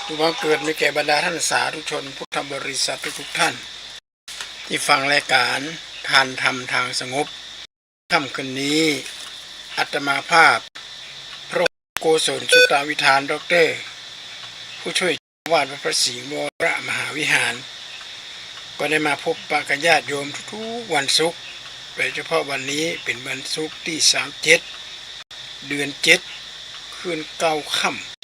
บังเกิดมีแก่บรรดาท่านสาธุชนพุทธบริษัททุกท่านที่ฟังรายการทานธรรมทางสงบค่ำคืนนี้อาตมาภาพพระโกศลสุตตวิธานดร.ผู้ช่วยวาดวัดพระศรีวรมหาวิหารก็ได้มาพบปะกับญาติโยมทุกวันศุกร์โดยเฉพาะวันนี้เป็นวันศุกร์ที่37เดือน7คืน9ค่ำ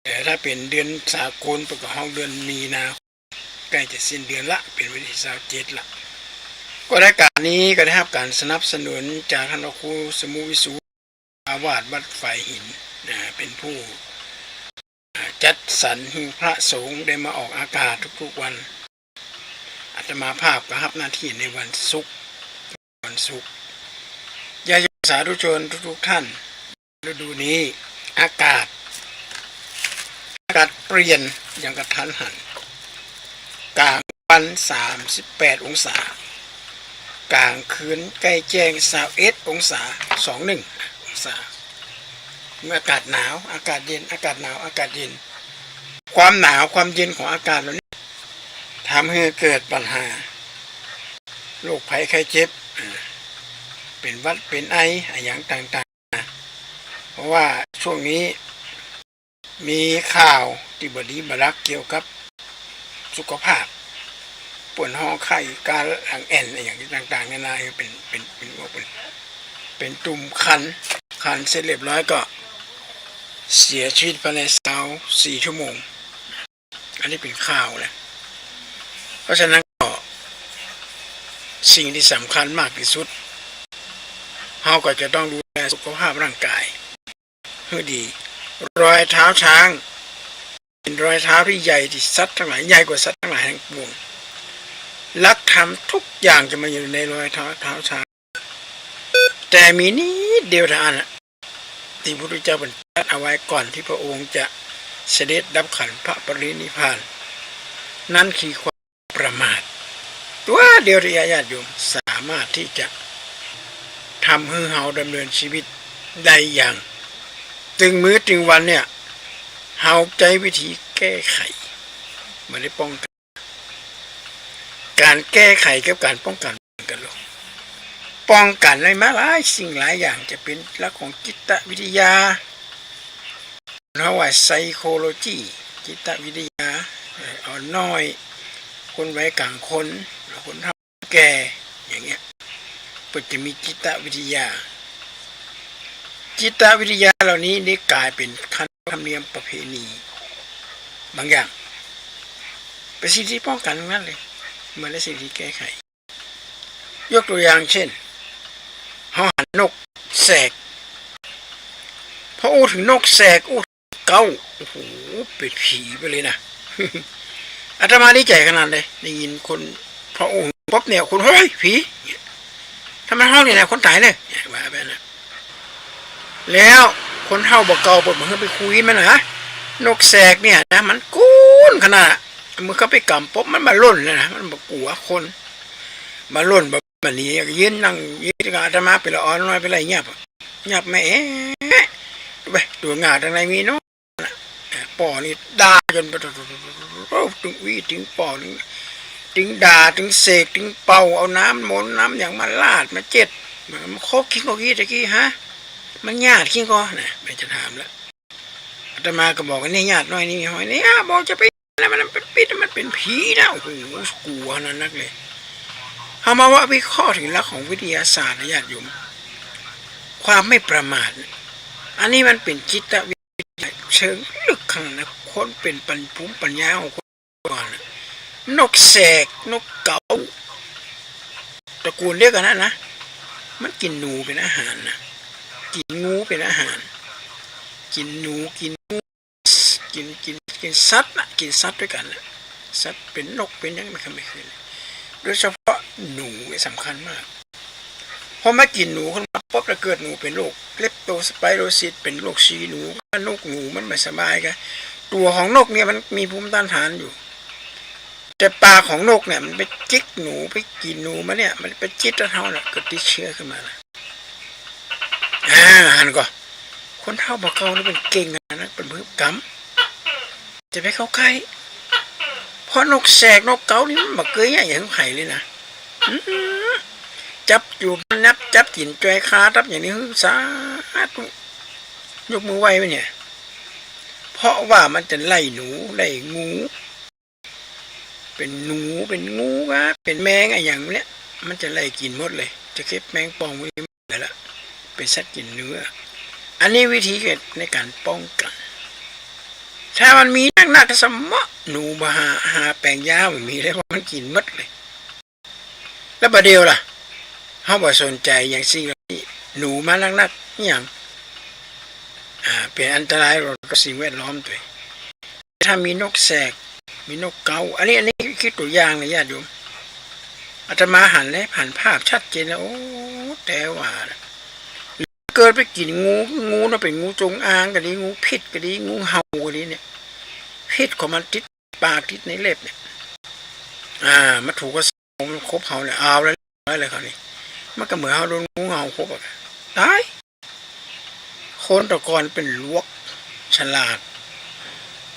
แต่ถ้าเป็นเดือนสากลประกอบเดือนมีนาใกล้จะสิ้นเดือนละเป็นวันที่27ละก็รายการนี้ก็ได้รับการสนับสนุนจากท่านครูสมุวิสุอาวาสวัดฝ่ายหินเป็นผู้จัดสรรหิ้งพระสงฆ์ได้มาออกอากาศทุกๆวันอาตมาภาพก็รับหน้าที่ในวันศุกร์ญาติสาธุชนทุกท่านฤดูนี้อากาศเปลี่ยนอย่างกระทันหันกลางวัน38องศากลางคืนใกล้แจ้ง21องศา21องศาเมื่ออากาศหนาวอากาศเย็นอากาศหนาวอากาศเย็นความหนาวความเย็นของอากาศเหล่านี้ทำให้เกิดปัญหาโรคภัยไข้เจ็บเป็นหวัดเป็นไออย่างต่างๆเพราะว่าช่วงนี้มีข่าวที่บดีบรักเกี่ยวกับสุขภาพปวดห้องไข้การหลังแอนอย่างต่างๆนานาเป็นตุ่มคันเสร็จเรียบร้อยก็เสียชีวิตภายใน4 ชั่วโมงอันนี้เป็นข่าวเลยเพราะฉะนั้นก็สิ่งที่สำคัญมากที่สุดเราก็จะต้องดูแลสุขภาพร่างกายให้ดีรอยเท้าช้างเป็นรอยเท้าที่ใหญ่ที่สัตว์ทั้งหลายใหญ่กว่าสัตว์ทั้งหลายทั้งปวงลักธรรมทุกอย่างจะมาอยู่ในรอยเท้าช้างแต่มีนิดเดียวเท่านั้นที่พระพุทธเจ้าบัญญัติเอาไว้ก่อนที่พระองค์จะเสด็จดับขันพระปรินิพพานนั่นคือความประมาทตัวเดียวที่ญาติโยมสามารถที่จะทำให้เราดำเนินชีวิตได้อย่างถึงมื้อถึงวันเนี่ยเฮาใจวิธีแก้ไขไม่ได้ป้องกันการแก้ไขกับการป้องกันกันหรอกป้องกันในมาหลายสิ่งหลายอย่างจะเป็นหลักของจิตวิทยาเรียกว่าไซโคโลจีจิตวิทยาอ่อนน้อยคนวัยกลางคนคนเฒ่าแก่อย่างเงี้ยก็จะมีจิตวิทยาเหล่านี้ได้กลายเป็นขั้นธรรมเนียมประเพณีบางอย่างเป็นสิ่งที่ป้องกันทั้งนั้นเลยมันเป็นสิ่งที่แก้ไขยกตัวอย่างเช่นเขาหันนกแสกพออู้ถึงนกแสกอู้เก้าโอ้โหเป็นผีไปเลยนะอาตมาดีใจขนาดเลยได้ยินคนพออู้ป๊บเนี่ยคนเฮ้ยผีทำไมห้องนี่นะคนตายเลยว่าแบบนั้นแล้วคนเฒ่าบอกเก่าบอกมันไปคุยมันนะนกแสกเนี่ยนะมันกูนขนาดมันเข้าไปกำปุ๊บมันมาล่นเลยนะมันบอกกลัวคนมาล่นแบบนี้ยืนนั่งยืนอาตมาไปละอ่อนน้อยไปอะไรเงียบแม่ไปตัวงาทางไหนมีเนาะป่อนี่ด่าจนถึงวีถึงป่อถึงด่าถึงเสกถึงเป่าเอาน้ำมนต์น้ำอย่างมาลาดมาเจ็ดมันคบคิงกอกี้ตะกี้ฮะมันญาติคิงก็นะไม่จะถามแล้วอาตมาก็บอกว่านี่ญาติน้อยนี่หอยนี่บอกจะไปแล้วมันเป็นปิดมันเป็นผีนะโอ้โหกลัวนั่นนักเลยเอามาว่าวิเคราะห์ถึงหลักของวิทยาศาสตร์นะญาติโยมความไม่ประมาทอันนี้มันเป็นจิตวิทยาเชิงลึกข้างนะคนเป็นภูมิปัญญาของคนก่อนนกแสกนกเก๋าตระกูลเรียกกันนะมันกินหนูเป็นอาหารนะกินงูเป็นอาหารกินหนูกินสัตว์นะกินสัตว์ด้วยกันนะสัตว์เป็นนกเป็นยังไม่เคยโดยเฉพาะหนูสำคัญมากพอมากินหนูคนมาปุ๊บแล้วเกิดหนูเป็นโรคเลปโตสไปโรซิสเป็นโรคชีหนูนกหนูมันไม่สบายกันตัวของนกเนี่ยมันมีภูมิต้านทานอยู่แต่ปากของนกเนี่ยมันไปจิกหนูไปกินหนูมาเนี่ยมันไปจิกแล้วเท่านั้นก็ติดเชื้อขึ้นมาหันก็ค คนเฒ่าบอกเก่านี่เป็นเก่งนะเป็นมือกำจะไปเข้าใกล้เพราะนกแสกนกเก๋านี่มันมาเกยอย่างไผ่เลยนะจับอยู่นับจับกินจอยคาทับอย่างนี้สาธุยกมือไหวไหมเนี่ยเพราะว่ามันจะไล่หนูไล่งูเป็นหนูเป็นงูนะเป็นแมงอะไรอย่างเนี้ยมันจะไล่กินหมดเลยจะเก็บแมงป่องไว้นั่นแหละเป็นสัตว์กินเนื้ออันนี้วิธีในการป้องกันถ้ามันมีนักสมะหนูมาหาแปลงยามันมีแล้วมันกินหมดเลยแล้วประเดี๋ยวล่ะเขาบอกสนใจอย่างสิ่งนี้หนูมานักอย่างเป็นอันตรายต่อสิ่งแวดล้อมด้วยถ้ามีนกแสกมีนกเกาอันนี้คิดตัวอย่างนะญาติโยมอาตมาหันแล้วผ่านภาพชัดเจนแล้วโอ้แต่ว่าเกิดไปกินงูน่ะเป็นงูจงอางก็ดีงูพิษก็ดีงูเห่าก็ดีเนี่ยพิษของมันติดปากติดในเล็บเนี่ยมาถูกก็ครบเห่าเลยเอาแล้วอะไรเขานี่มันก็เหมือนเขาโดนงูเห่าครบอ่ะตายคนตะกอนเป็นลวกฉลาด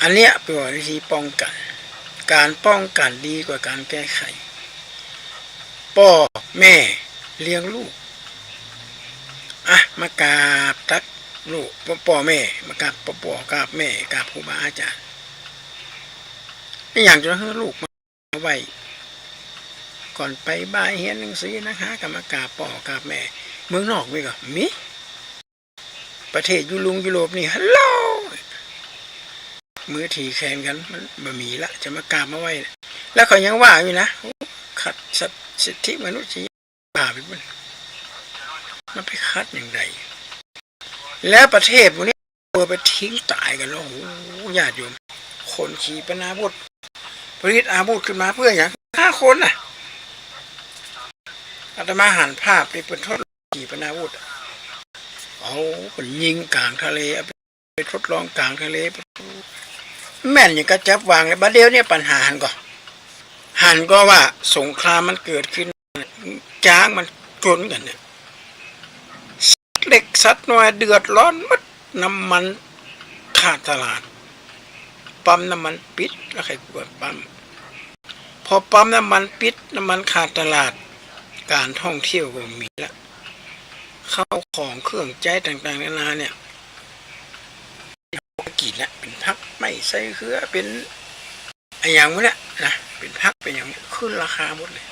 อันเนี้ยเป็นวิธีป้องกันการป้องกันดีกว่าการแก้ไขพ่อแม่เลี้ยงลูกมากราบทักลูกพ่อแม่มากราบพ่อกราบแม่กราบครูบาอาจารย์นี่อย่างจะให้ลูกมาไว้ก่อนไปบ่ายเฮียนหนังสือนะคะกับมากราบพ่อกราบแม่เมืองนอกมีก็มีประเทศยุโรปนี่ฮัลโหลมือถีแข่งกันมันบะหมี่ละจะมากราบมาไว้แล้วเขายังว่าอยู่นะขัดสิทธิมนุษยชนบาปไปหมดมันไปคัดอย่างไรแล้วประเทศพวกนี้ไปทิ้งตายกันแล้วโอ้ญาติโยมคนขี่ปนาวุธผลิตอาวุธขึ้นมาเพื่ออย่าง5 คนน่ะอาตมาหันภาพที่เป็นทดขี่ปนาวุธเอาเป็นยิงกลางทะเลไปทดลองกลางทะเลแม่นอย่างกระจับวางเลยบัดเดียวเนี่ยปัญหาหันก็ว่าสงครามมันเกิดขึ้นจ้างมันจนกันเนี่ยเล็กสัตว์น้อยเดือดร้อนมัดน้ำมันขาดตลาดปั๊มน้ำมันปิดแล้วใครกวดปั๊มพอปั๊มน้ำมันปิดน้ำมันขาดตลาดการท่องเที่ยวก็มีแล้วเข้าของเครื่องใจต่างๆนานาเนี่ยกินละเป็นพักไม่ใส่เครือเป็นอย่างนี้แหละนะเป็นพักเป็นอย่างขึ้นราคาหมดเลย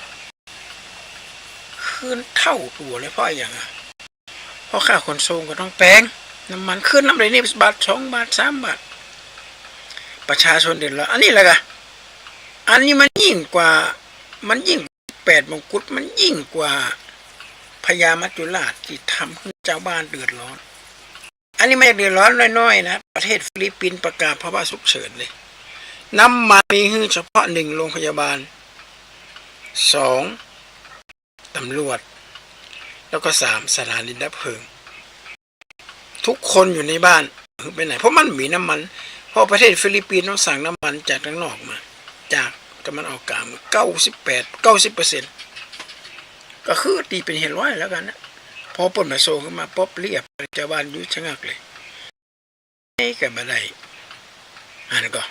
ขึ้นเท่าตัวเลยเพราะอย่างเพราะค่าขนส่งก็ต้องแพงน้ำมันขึ้นน้ำเลยนี่บาท2 บาท 3 บาทประชาชนเดือดร้อนอันนี้แหละค่ะอันนี้มันยิ่งกว่า8 มงกุฎมันยิ่งกว่าพญามัจจุราชที่ทำให้เจ้าบ้านเดือดร้อนอันนี้ไม่เดือดร้อนน้อยๆนะประเทศฟิลิปปินส์ประกาศภาวะฉุกเฉินเลยน้ำมันมีเฉพาะ1 โรงพยาบาล2 ตำรวจแล้วก็3 สถานีดับเพลิงทุกคนอยู่ในบ้านไปไหนเพราะมันมีน้ำมันเพราะประเทศฟิลิปปินส์ต้องสั่งน้ำมันจากข้างนอกมาจากตะวันออกกลาง90% ก็คือตีเป็นเห็นร้อยแล้วกันนะพอปนมาโซขึ้นมาป๊บเรียบเจ้าบ้านยุ่งชะงักเลยไม่กับอะไรก็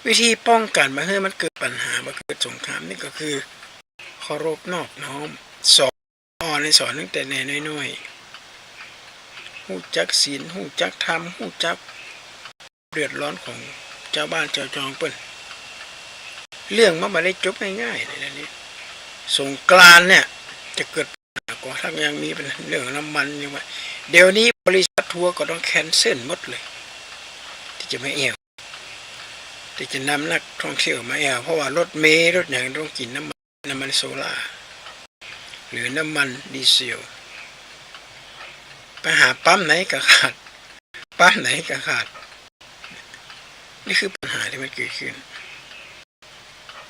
วิธีป้องกันมาให้มันเกิดปัญหามาเกิดสงครามนี่ก็คือเคารพนอบน้อมสอนตั้งแต่น้อยๆหูจักศีลหูจักธรรมหูจักเดือดร้อนของเจ้าบ้านเจ้าจองเปิ้นเรื่องมันไม่ได้จบง่ายๆเลยนี่สงกรานต์เนี่ยจะเกิดก็ถ้ายังมีเป็นเรื่องน้ำมันอยู่ว่าเดี๋ยวนี้บริษัททัวร์ก็ต้องแคนเซิลหมดเลยที่จะไม่เอวที่จะนำนักท่องเที่ยวมาเอวเพราะว่ารถเมล์รถอย่างต้องกินน้ำมันโซล่าหรือน้ำมันดีเซลไปหาปั๊มไหนก็ขาดปั๊มไหนก็ขาดนี่คือปัญหาที่มันเกิดขึ้น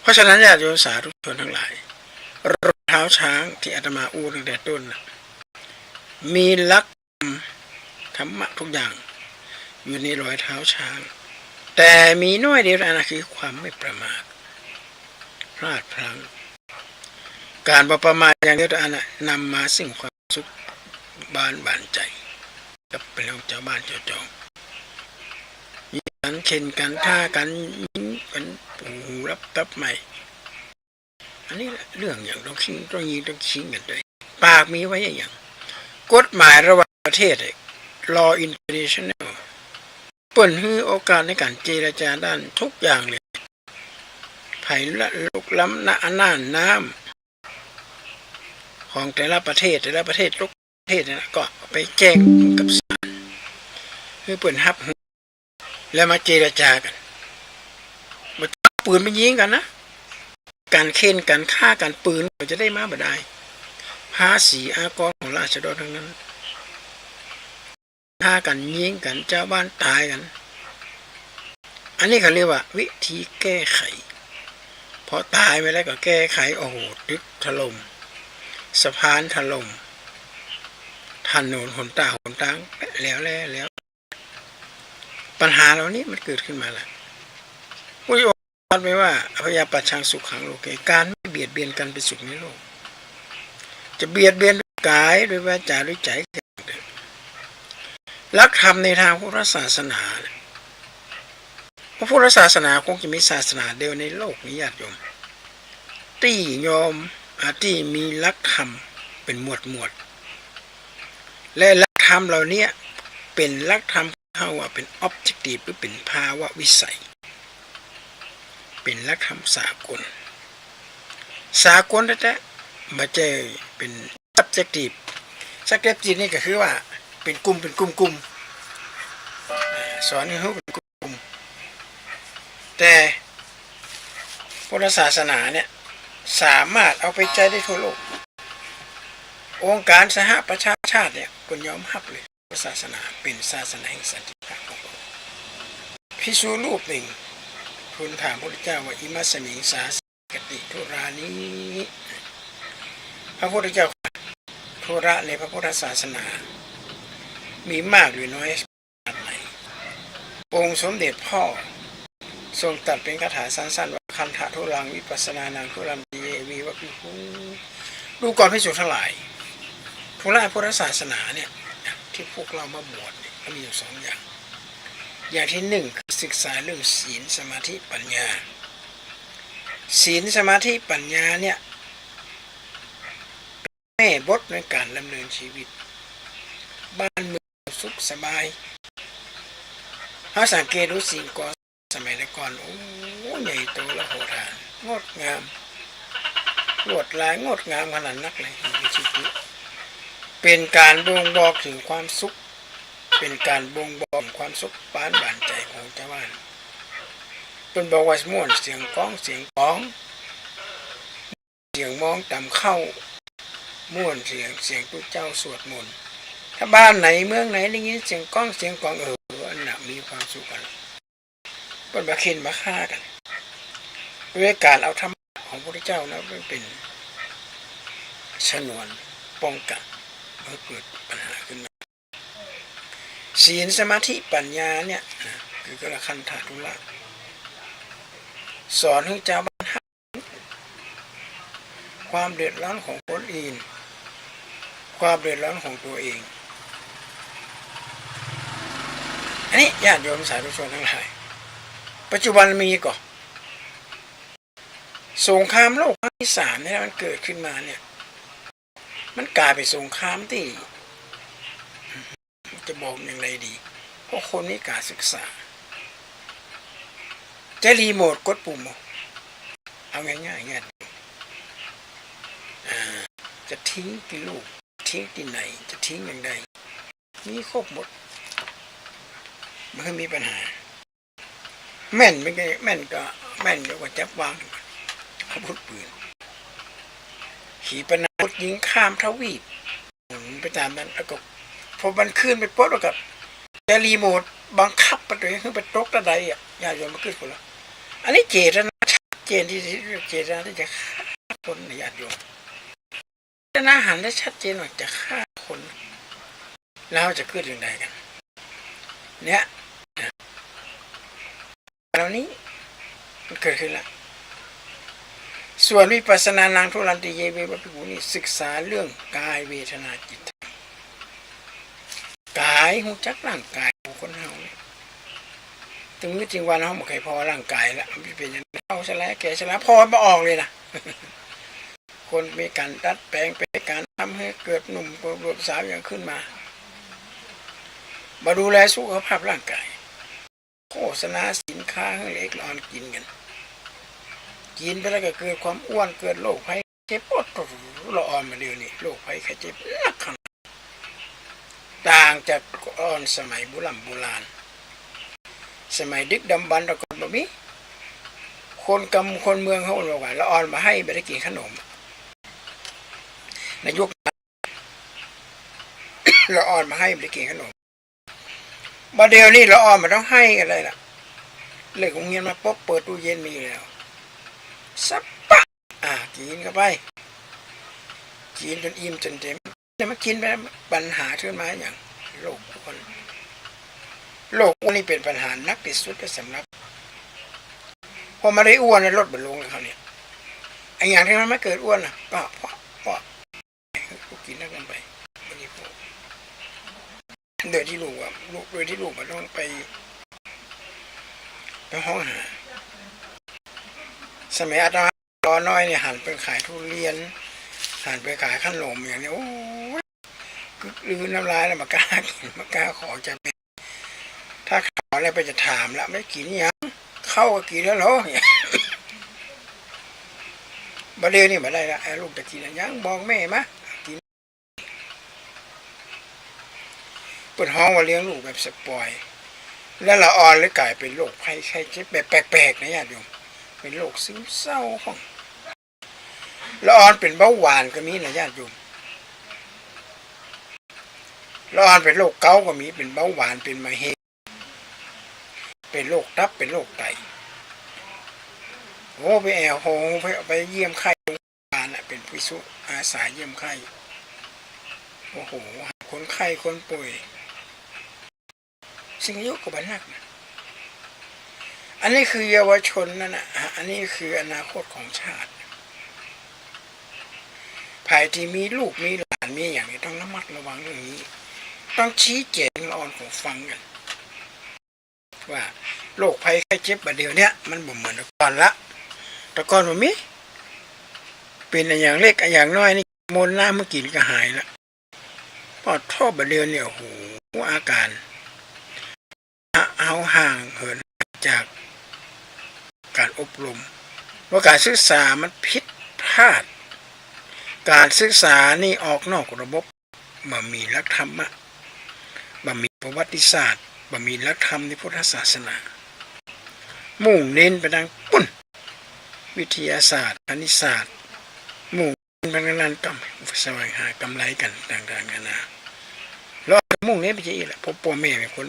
เพราะฉะนั้นญาติโยมสาธุชนทั้งหลายรองเท้าช้างที่อาตมาอู้ตั้งแต่ต้นมีลักษณะธรรมะทุกอย่างอยู่ในรอยเท้าช้างแต่มีน้อยเดียวนะคือความไม่ประมาทพลาดพลั้งการประมาทอย่างเดียวนำมาซึ่งความสุขบานใจ กับเป็นเรื่องเจ้าบ้านเจ้าจองยิงกันเข็นกันฆ่ากันยิงกันหูรับตับใหม่อันนี้เรื่องอย่างต้องยิงต้องชิงกันด้วยปากมีไว้อย่างกฎหมายระหว่างประเทศlaw international เปิดให้โอกาสในการเจรจาด้านทุกอย่างเลยภัยลุกล้ำน้ำของแต่ละประเทศทุกประเทศนะก็ไปแจ้งกับศาลคือเปิดฮับแล้วมาเจรจากันมาจับปืนมายิงกันนะการเค้นการฆ่าการปืนมันจะได้มาบ่ได้ภาษีอากรของราษฎรทั้งนั้นฆ่ากันยิงกันเจ้าบ้านตายกันอันนี้เขาเรียกว่าวิธีแก้ไขพอตายไปแล้วก็แก้ไขโอ้โหตึกถล่มสะพานถล่มถนนหนทางแล้วปัญหาเหล่านี้มันเกิดขึ้นมาแล้วผู้ยกตัดไว้ว่าพยาปัจฉังสุขขังโลกการไม่เบียดเบียนกันเป็นสุขในโลกจะเบียดเบียนด้วยกายด้วยวาจาด้วยใจหลักธรรมในทางพุทธศาสนาพระพุทธศาสนาคงจะมีศาสนาเดียวในโลกนี้ญาติโยมที่ยอมที่มีหลักธรรมเป็นหมวดและหลักธรรมเหล่านี้เป็นหลักธรรมเขาว่าเป็น objective หรือเป็นภาวะวิสัยเป็นหลักธรรมสากลแท้ๆมาเจอเป็น subjective นี่ก็คือว่าเป็นกลุ่มสอนให้รู้เป็นกลุ่มแต่พุทธศาสนาเนี่ยสามารถเอาไปใช้ได้ทั่วโลกองค์การสหประชาชาติเนี่ยคนยอมรับเลยพุทธศาสนาเป็นศาสนาแห่งสันติภาพของโลกภิกษุรูปหนึ่งทูลถามพระพุทธเจ้าว่าอิมัสมิงสาสกติธุรานี้พระพุทธเจ้าธุระในพระพุทธศาสนามีมากหรือน้อยขนาดไหนองค์สมเด็จพ่อทรงตรัสเป็นคาถาสั้นๆว่าคันธะทุรังวิปัสสนานังทุรัมปิเยวีวะภิกขุดูก่อนภิกษุทั้งหลายธุระพุทธศาสนาเนี่ยที่พวกเรามาบวชเนี่ยมีอยู่2อย่างที่1คือศึกษาเรื่องศีลสมาธิปัญญาศีลสมาธิปัญญาเนี่ยแม่บทในการดำเนินชีวิตบ้านเมืองสุขสบายถ้าสังเกตดูสิ่งก่อสมัยก่อนโอ้ใหญ่โตและโหดหาญงดงามลวดลายงดงามขนาดนักเลยในชีวิตเป็นการบ่งบอกถึงความสุขเป็นการบ่งบอกถึงความสุขปานบานใจของชาวบ้านเป็นบอกว่าม่วนเสียงก้องเสียงมองต่ำเข้าม่วนเสียงตุเจ้าสวดมนต์ถ้าบ้านไหนเมืองไหนได้ยินเสียงก้องอันน่ะมีความสุขกันเป็นมาเข็นมาฆ่ากันด้วยการเอาธรรมะของพระพุทธเจ้านะเป็นชนวนป้องกันเมื่อเกิดปัญหาขึ้นมาศีลสมาธิปัญญาเนี่ยคือกระคันธาตุละสอนให้เจ้าบ้านความเดือดร้อนของคนอื่นความเดือดร้อนของตัวเองอันนี้ญาติโยมสาธุชนทั้งหลายปัจจุบันมีก่อนสงครามโลกครั้งที่3เนี่ยมันเกิดขึ้นมาเนี่ยมันกลายเป็นสงครามที่จะบอกอย่างไรดีเพราะคนไม่กล้าศึกษาจะรีโมทกดปุ่มเอาง่ายจะทิ้งกี่ลูกทิ้งที่ไหนจะทิ้งอย่างใดมีครบหมดมันก็มีปัญหาแม่นไม่ก็แม่นก็แม่นเดี๋ยวก็จับวางอาวุธปืนขี่ปนาวุธยิงข้ามทวีปไปตามนั้นแล้วก็พอมันขึ้นไปปุ๊บแล้วก็จะรีโมทบังคับไปตัวเองขึ้นไปตกระไดญาติโยมมาขึ้นคนละอันนี้เจตนาชัดเจนที่จะฆ่าคนญาติโยมเจตนาหันได้ชัดเจนว่าจะฆ่าคนแล้วจะเกิดอย่างไรกันเนี่ยเหล่านี้มันเกิดขึ้นแล้วส่วนวิปัสสนานังทุรันติเยเววะภิกขุนี่ศึกษาเรื่องกายเวทนาจิตกา ายหูจักร่างกายของคนเฮาเนี่ยถึงมื้อจริงวันเฮาบ่เคยพอร่างกายแล้วมันเป็นอย่างเฮาซะแล้วแก่ซะแล้วพอบ่ออกเลยนะคนมีการดัดแปลงไปการทำให้เกิดหนุ่มกว่าสาวอย่างขึ้นมาดูแลสุขภาพร่างกายโฆษณาสินค้าให้เล็กอ่อนกินกันกินไปแล้วก็เกิดความอ้วนเกิดโรคภัยเจ็บปวดละอ่อนมาเดี๋ยวนี้โรคภัยไข้เจ็บหนักขนาดต่างจากอ่อนสมัยโบราณสมัยดึกดำบรรพ์ตะก่อนแบบนี้คนเมืองเขาบอกว่าละอ่อนมาให้ไม่ได้กินขนมในยุคละอ่อนมาให้ไม่ได้กินขนมบัดเดี๋ยวนี้ละอ่อนมันต้องให้อะไรล่ะเลิกโรงเรียนมาปุ๊บเปิดตู้เย็นมีแล้วสับปะกินเข้าไปกินจนอิ่มจนเต็มเนี่ยมันกินไปปัญหาขึ้นมาอย่างโรคอ้วนนี่เป็นปัญหานักที่สุดสำหรับพอมาได้อ้วนในลดไปลงเลยเขาเนี่ยไอ้อย่างที่มันไม่เกิดอ้วนอ่ะก็เพราะกินนักกันไปวันนี้พวกโดยที่ลูกมันต้องไปห้องหาสมัยอาตมาตอนน้อยเนี่ยหันไปขายทุเรียนหันไปขายขนมอย่างนี้โอ้ยลืมน้ำลายแล้วมากล้ากินมากล้าขอจะเป็นถ้าขออะไรไปจะถามแล้วไม่กินยังเข้าก็กินแล้วเหรอบัดเดี๋ยวนี้มาได้ละลูกจะกินยังบอกแม่มะกินเปิดห้องว่าเลี้ยงลูกแบบสปอยแล้วละอ่อนเลยกลายเป็นโรคภัยไข้เจ็บแบบแปลกๆนะญาติโยมเป็นโรคซึมเศร้าของละอ่อนเป็นเบาหวานก็มีนะญาติโยมละอ่อนเป็นโรคเกาต์ก็มีเป็นเบาหวานเป็นมะเร็งเป็นโรคตับเป็นโรคไตโอ้ไปแอลโหไปเยี่ยมไข้โรงพยาบาลเป็นผู้สูอาสาเยี่ยมไข้โอ้โหคนไข้คนป่วยสิ่งอายุก็บันนักนะอันนี้คือเยาวชนนั่นนะอันนี้คืออนาคตของชาติภายที่มีลูกมีหลานมีอย่างนี้ต้องระมัดระวังเรื่องนี้ต้องชี้แจงละอ่อนของฟังกันว่าโรคภัยไข้เจ็บบัดเดี๋ยวนี้มันบ่เหมือนแต่ก่อนมันมีเป็นอย่างเล็กอย่างน้อยนี่มนน้ำมากินก็หายละพอท่อบัดเดี๋ยวเนี่ยโอ้โหอาการเอาห่างเหินจากการอบรมว่าการศึกษามันผิดพลาดการศึกษานี่ออกนอกระบบบ่มีหลักธรรมะบ่มีประวัติศาสตร์บ่มีหลักธรรมในพุทธศาสนามุ่งเน้นไปทางปุ้นวิทยาศาสตร์คณิตศาสตร์มุ่งไปทางนั้นกำแสวงหากำไรกันต่างๆกันาแล้วมุ่งเน้นไปที่แหละพบพ่อแม่เป็นคน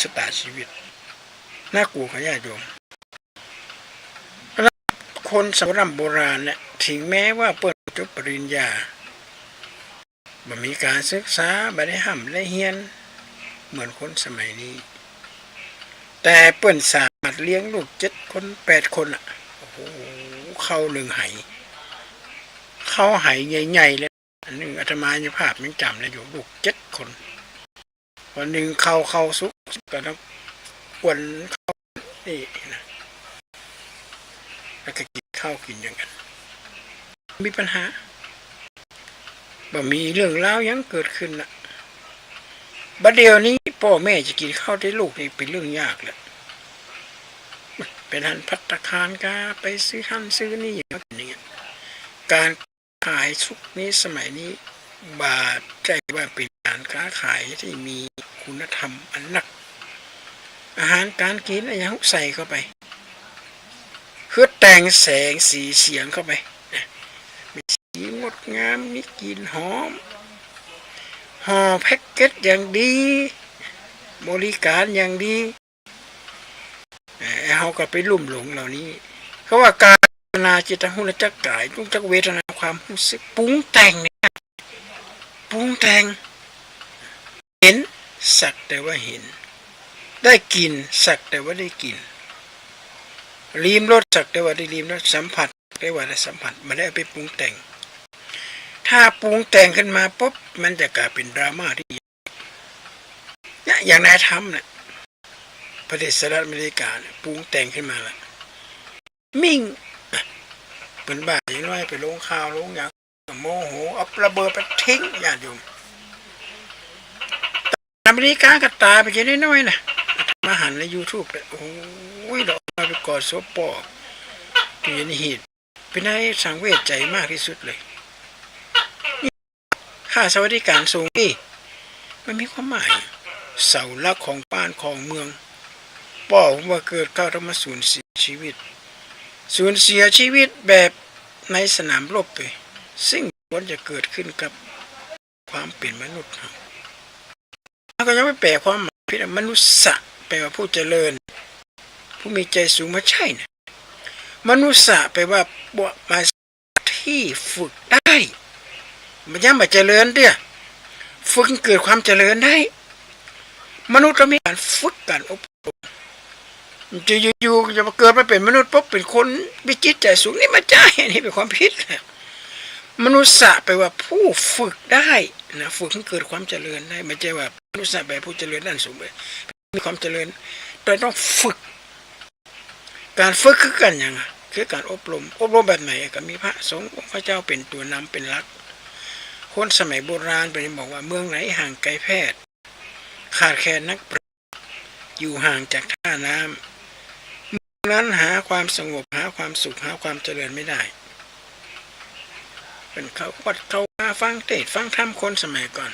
ชะตาชีวิตน่ากลัวขยะโยมคนสมัยโบราณเนี่ยถึงแม้ว่าเปิดจบปริญญาบ่มีการศึกษาบ่ได้ห้ำได้เฮียนเหมือนคนสมัยนี้แต่เปิ้นสามารถเลี้ยงลูก7 คน8 คนโอ้โหเข้าหนึ่งไหเข้าไหใหญ่ๆเลยอันนึงอาตมาอยู่ภาพยังจำได้อยู่ลูก7 คนวันหนึ่งเข้าสุกก็ต้องควนเข้านี่นะแล้วก็กินข้าวกินอย่างกันมีปัญหาบ่มีเรื่องราวยังเกิดขึ้นละบัดเดี๋ยวนี้พ่อแม่จะกินข้าวได้ลูกนี่เป็นเรื่องยากเลยเป็นหันภัตตาคารก็ไปซื้อหันซื้อนี่อย่างนี้การขายสุกนี้สมัยนี้บาดใจว่าเป็นการค้าขายที่มีคุณธรรมอันหนักอาหารการกินอะไรอย่างใส่เข้าไปเพื่อแต่งแสงสีเสียงเข้าไปมีสีงดงามมีกลิ่นหอมห่อแพ็กเกจอย่างดีบริการอย่างดีเขาก็ไปลุ่มหลงเหล่านี้เขาว่าการนาจิตหุนจักกายลุงจักเวทนาความรู้สึกปรุงแต่งเนี่ยปรุงแต่งเห็นสักแต่ว่าเห็นได้กินสักแต่ว่าได้กินลิ้มรสสักแต่ว่าได้ลิ้มรสสัมผัสได้ว่าได้สัมผัสไม่ได้ไปปรุงแต่งถ้าปรุงแต่งขึ้นมาปุ๊บมันจะกลายเป็นดราม่าที่ เนี่ยอย่างนายทำเนี่ยประเทศสหรัฐอเมริกาเนี่ยปรุงแต่งขึ้นมาละมิ่งเป็นบ้าอย่างน้อยไปลงข่าวลงอย่างโมโหเอาระเบิดไปทิ้งญาติโยมอเมริกาก็ตายไปแค่น้อยๆนะมาหันใน YouTube เลยโอ้ยดอกมาไปกอดศพป่อที่ในเหตุเป็นได้สังเวชใจมากที่สุดเลยค่าสวัสดิการสูงนี่มันมีความหมายเสาหลักของบ้านของเมืองป่อผมว่าเกิดเข้าต้องมาสูญเสียชีวิตแบบในสนามรบไปซึ่งควรจะเกิดขึ้นกับความเป็นมนุษย์เราก็ยังไม่แปลความหมายพิษมนุษย์ะแปลว่าผู้เจริญผู้มีใจสูงมาใช่นะมนุษย์ะแปลว่าบวมาที่ฝึกได้มันยังไม่เจริญเด้อฝึกเกิดความเจริญได้มนุษย์เรามีการฝึกการอบรมจะอยู่จะมาเกิดมาเป็นมนุษย์ปุ๊บเป็นคนมีจิตใจสูงนี่มาจ้านี่เป็นความผิดมนุษย์ะแปลว่าผู้ฝึกได้นะฝึกให้เกิดความเจริญได้ไม่ใช่ว่ามนุษย์ะแปลผู้เจริญด้านสูงเลยมีความเจริญแต่ต้องฝึกการฝึกคือกันอย่างคือการอบรมแบบไหนก็มีพระสงฆ์พระเจ้าเป็นตัวนำเป็นหลักคนสมัยโบราณไปบอกว่าเมืองไหนห่างไกลแพทย์ขาดแคลนนักปราชญ์อยู่ห่างจากท่าน้ำเมืองนั้นหาความสงบหาความสุขหาความเจริญไม่ได้เป็นเขาวัดเขามาฟังเทศน์ฟังธรรมคนสมัยก่อน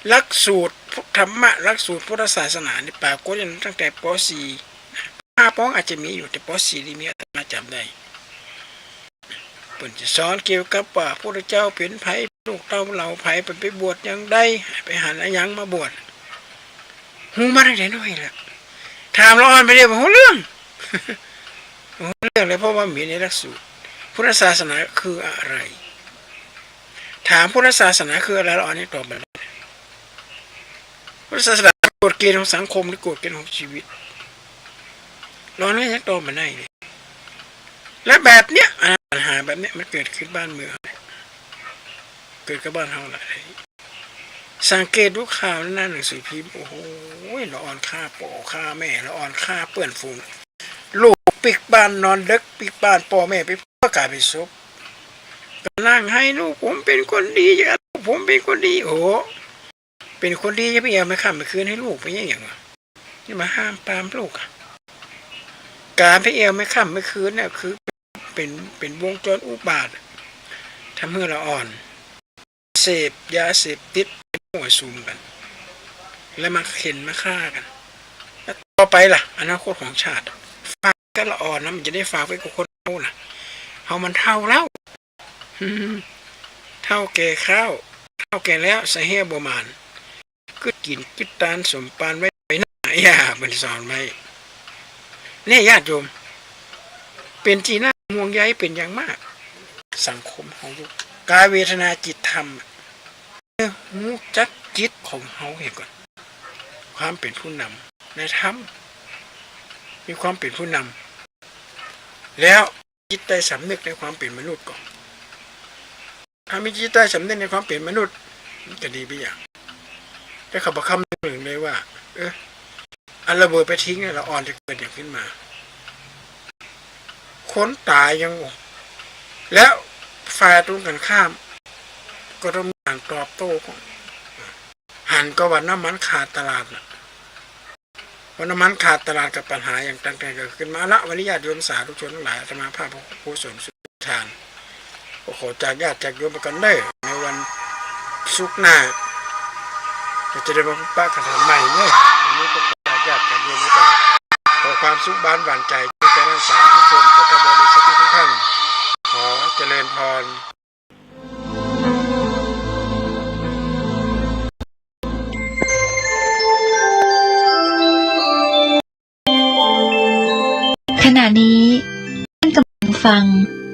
หลักสูตรธรรมะหลักสูตรพุทธศาสนาในปากฏตั้งแต่ป .4 5 ปองอาจจะมีอยู่แต่ป .4 นี่มีอาตมาจำได้เพิ่นจะสอนเกี่ยวกับว่าพระเจ้าเป็นไผลูกเต้าเหล่าไผไปบวชอย่างใดไปหันอะไรยังมาบวชหูมาได้น้อยละถามเราอ่อนไปเรียกว่าหูเรื่องเลยเพราะว่ามีในหลักสูตรพุทธศาสนาคืออะไรถามพุทธศาสนาคืออะไรเราอ่านให้ตอบมาพุทธศาสนากฎเกณฑ์ของสังคมหรือกฎเกณฑ์ของชีวิตเราไม่ยักตอบมาได้เลยและแบบเนี้ยปัญหาแบบเนี้ยมันเกิดขึ้นบ้านเมืองเกิดกับบ้านเราหลายสังเกตดูข่าวหน้าหนังสือพิมพ์โอ้โหเราอ่อนค่าพ่อค่าแม่เราอ่อนค่าเปื่อนฝูงลูกปิกบ้านนอนดึกปิกบ้านพ่อแม่ไปพ่อกลายเป็นศพก็นั่งให้ลูกผมเป็นคนดีอย่างผมเป็นคนดีโอ้เป็นคนดีจะไปเอาไม่ข้ามไปคืนให้ลูกไปอย่างวะนี่มาห้ามปรามลูกการไปเอาไม่ข้ามไม่คืนเนี่ยคือเป็นวงจรอุบาททำให้เราอ่อนเสพยาเสพติดมั่วซุมกันแล้วมาเข็นมาฆ่ากันแล้วต่อไปล่ะอนาคตของชาติฝากกันละอ่อนนะมันจะได้ฝากไว้กับคนเท่าน่ะเอามันเท่าแล้วเท่าแก่ข้าวเท่าแก่แล้วใส่เหี้ยบมานก็กินกิตานสมปานไว้หน้าอย่าเป็นสอนไว้เนี่ยญาติโยมเป็นจีน่าห่วงใยเป็นอย่างมากสังคมของลูกกายเวทนาจิตธรรมหูจักจิตของเขาเห็นก่อนความเป็นผู้นำในธรรมมีความเป็นผู้นำแล้วจิตใต้สำนึกในความเป็นมนุษย์ก่อนถ้ามีจิตใต้สำนึกในความเป็นมนุษย์มันจะดีไปอย่างแต่เขาบอกคำหนึ่งเลยว่าอันระเบิดไปทิ้งเนี่ยเราอ่อนจะเกิดอย่างขึ้นมาคนตายยังแล้วฝ่ายตรงกันข้ามก็ต้องมีการตอบโต้ของหันก็ว่าน้ำมันขาดตลาดวันน้ำมันขาดตลาดกับปัญหาอย่างต่างๆเกิดขึ้นมาละวันนี้ญาติโยมสาธุชนทั้งหลายอาตมาภาพผู้สนสุทานขอจากญาติจากโยมไปกันได้ในวันศุกร์หน้าจะได้มาพบปะกันใหม่เนี่ยวันนี้ก็ขอจากญาติจากโยมไปกันขอความสุขบานหวานใจที่จะรักษาทุกคนก็จะบริสุทธิ์ทุกท่านขอเจริญพรขณะนี้ท่านกำลังฟัง